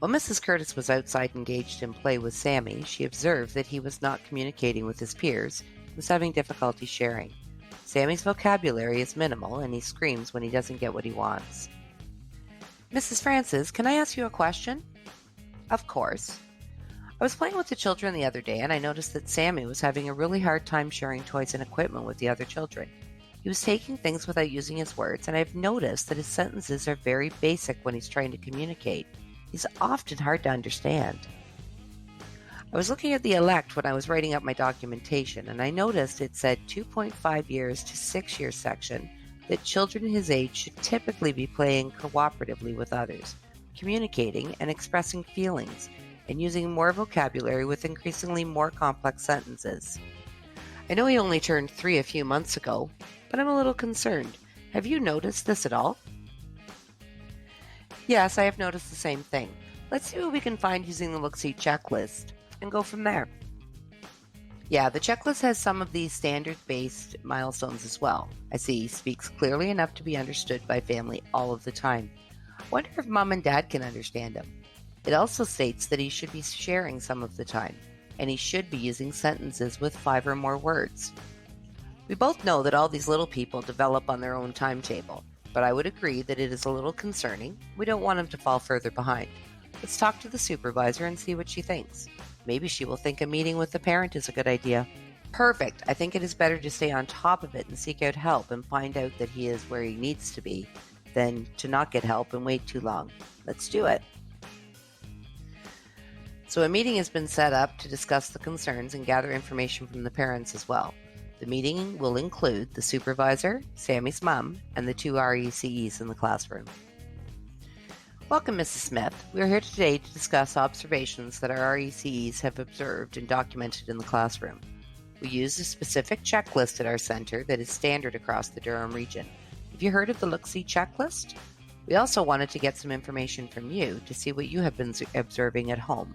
While Mrs. Curtis was outside engaged in play with Sammy, she observed that he was not communicating with his peers and was having difficulty sharing. Sammy's vocabulary is minimal and he screams when he doesn't get what he wants. Mrs. Francis, can I ask you a question? Of course. I was playing with the children the other day and I noticed that Sammy was having a really hard time sharing toys and equipment with the other children. He was taking things without using his words, and I've noticed that his sentences are very basic when he's trying to communicate. He's often hard to understand. I was looking at the elect when I was writing up my documentation, and I noticed it said 2.5 years to 6 years section that children his age should typically be playing cooperatively with others, communicating and expressing feelings, and using more vocabulary with increasingly more complex sentences. I know he only turned 3 a few months ago, but I'm a little concerned. Have you noticed this at all? Yes, I have noticed the same thing. Let's see what we can find using the Look-See checklist and go from there. Yeah, the checklist has some of these standard-based milestones as well. I see he speaks clearly enough to be understood by family all of the time. I wonder if Mom and Dad can understand him. It also states that he should be sharing some of the time, and he should be using sentences with 5 or more words. We both know that all these little people develop on their own timetable, but I would agree that it is a little concerning. We don't want him to fall further behind. Let's talk to the supervisor and see what she thinks. Maybe she will think a meeting with the parent is a good idea. Perfect. I think it is better to stay on top of it and seek out help and find out that he is where he needs to be than to not get help and wait too long. Let's do it. So a meeting has been set up to discuss the concerns and gather information from the parents as well. The meeting will include the supervisor, Sammy's mom, and the 2 RECEs in the classroom. Welcome, Mrs. Smith. We are here today to discuss observations that our RECEs have observed and documented in the classroom. We use a specific checklist at our center that is standard across the Durham region. Have you heard of the Look-See checklist? We also wanted to get some information from you to see what you have been observing at home.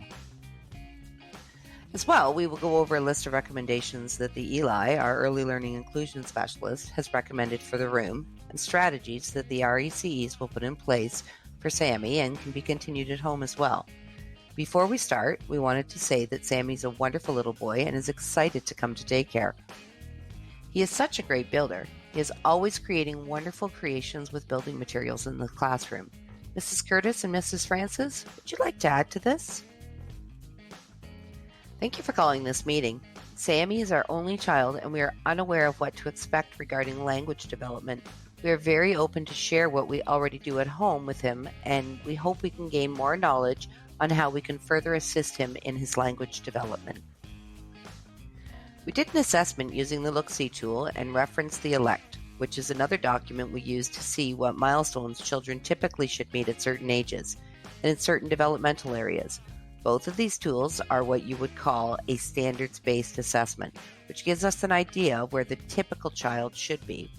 As well, we will go over a list of recommendations that the Eli, our early learning inclusion specialist, has recommended for the room and strategies that the RECEs will put in place for Sammy and can be continued at home as well. Before we start, we wanted to say that Sammy's a wonderful little boy and is excited to come to daycare. He is such a great builder. He is always creating wonderful creations with building materials in the classroom. Mrs. Curtis and Mrs. Francis, would you like to add to this? Thank you for calling this meeting. Sammy is our only child and we are unaware of what to expect regarding language development. We are very open to share what we already do at home with him, and we hope we can gain more knowledge on how we can further assist him in his language development. We did an assessment using the Look-See tool and referenced the elect, which is another document we use to see what milestones children typically should meet at certain ages and in certain developmental areas. Both of these tools are what you would call a standards-based assessment, which gives us an idea of where the typical child should be.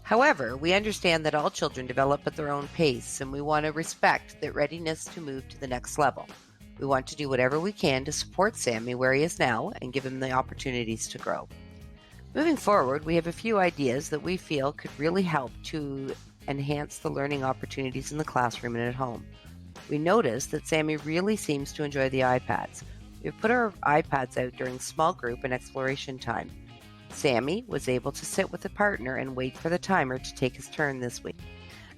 However, we understand that all children develop at their own pace, and we want to respect their readiness to move to the next level. We want to do whatever we can to support Sammy where he is now and give him the opportunities to grow. Moving forward, we have a few ideas that we feel could really help to enhance the learning opportunities in the classroom and at home. We noticed that Sammy really seems to enjoy the iPads. We've put our iPads out during small group and exploration time. Sammy was able to sit with a partner and wait for the timer to take his turn this week.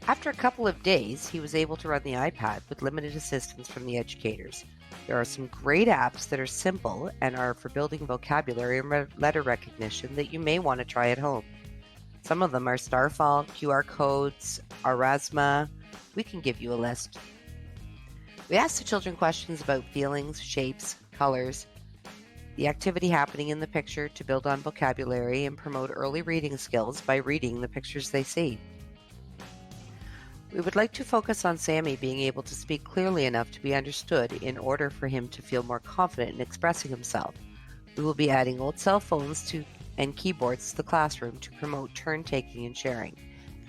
After a couple of days, he was able to run the iPad with limited assistance from the educators. There are some great apps that are simple and are for building vocabulary and letter recognition that you may want to try at home. Some of them are Starfall, QR codes, Aurasma. We can give you a list. We asked the children questions about feelings, shapes, colors, the activity happening in the picture to build on vocabulary and promote early reading skills by reading the pictures they see. We would like to focus on Sammy being able to speak clearly enough to be understood in order for him to feel more confident in expressing himself. We will be adding old cell phones and keyboards to the classroom to promote turn-taking and sharing.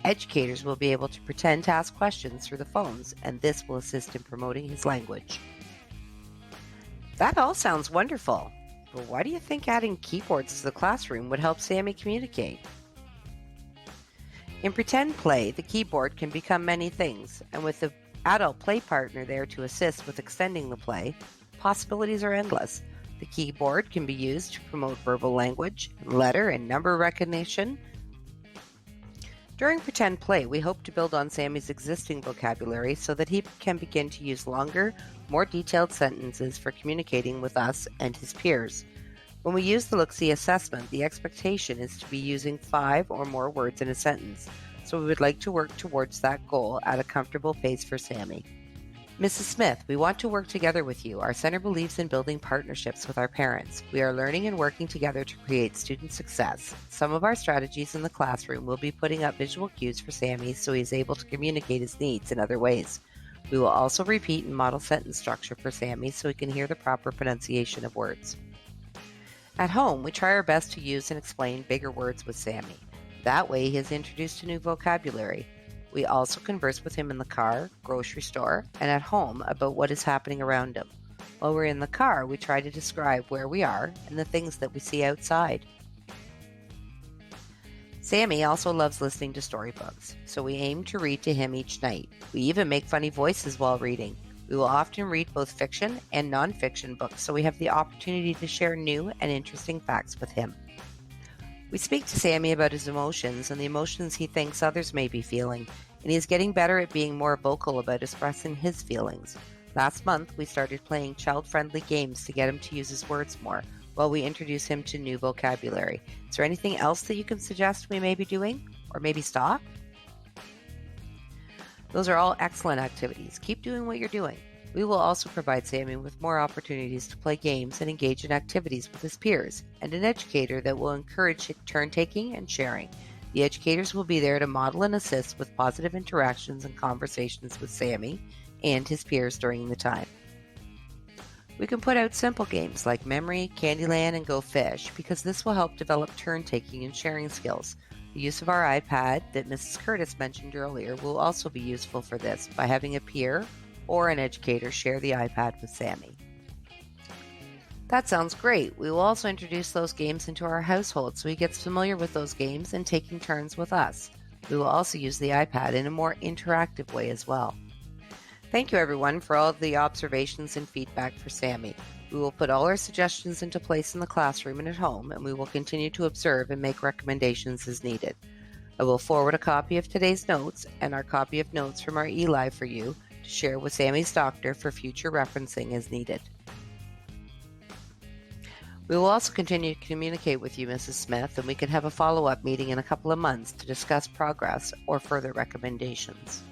Educators will be able to pretend to ask questions through the phones, and this will assist in promoting his language. That all sounds wonderful, but why do you think adding keyboards to the classroom would help Sammy communicate? In pretend play, the keyboard can become many things, and with the adult play partner there to assist with extending the play, possibilities are endless. The keyboard can be used to promote verbal language, letter and number recognition. During pretend play, we hope to build on Sammy's existing vocabulary so that he can begin to use longer, more detailed sentences for communicating with us and his peers. When we use the Look-See assessment, the expectation is to be using 5 or more words in a sentence, so we would like to work towards that goal at a comfortable pace for Sammy. Mrs. Smith, we want to work together with you. Our center believes in building partnerships with our parents. We are learning and working together to create student success. Some of our strategies in the classroom will be putting up visual cues for Sammy so he is able to communicate his needs in other ways. We will also repeat and model sentence structure for Sammy so he can hear the proper pronunciation of words. At home, we try our best to use and explain bigger words with Sammy. That way, he is introduced to new vocabulary. We also converse with him in the car, grocery store, and at home about what is happening around him. While we're in the car, we try to describe where we are and the things that we see outside. Sammy also loves listening to storybooks, so we aim to read to him each night. We even make funny voices while reading. We will often read both fiction and nonfiction books, so we have the opportunity to share new and interesting facts with him. We speak to Sammy about his emotions and the emotions he thinks others may be feeling, and he is getting better at being more vocal about expressing his feelings. Last month, we started playing child-friendly games to get him to use his words more, while we introduce him to new vocabulary. Is there anything else that you can suggest we may be doing? Or maybe stop? Those are all excellent activities. Keep doing what you're doing. We will also provide Sammy with more opportunities to play games and engage in activities with his peers, and an educator that will encourage turn-taking and sharing. The educators will be there to model and assist with positive interactions and conversations with Sammy and his peers during the time. We can put out simple games like Memory, Candyland, and Go Fish because this will help develop turn-taking and sharing skills. The use of our iPad that Mrs. Curtis mentioned earlier will also be useful for this by having a peer or an educator share the iPad with Sammy. That sounds great. We will also introduce those games into our household so he gets familiar with those games and taking turns with us. We will also use the iPad in a more interactive way as well. Thank you everyone for all of the observations and feedback for Sammy. We will put all our suggestions into place in the classroom and at home, and we will continue to observe and make recommendations as needed. I will forward a copy of today's notes and our copy of notes from our eLive for you to share with Sammy's doctor for future referencing as needed. We will also continue to communicate with you, Mrs. Smith, and we can have a follow-up meeting in a couple of months to discuss progress or further recommendations.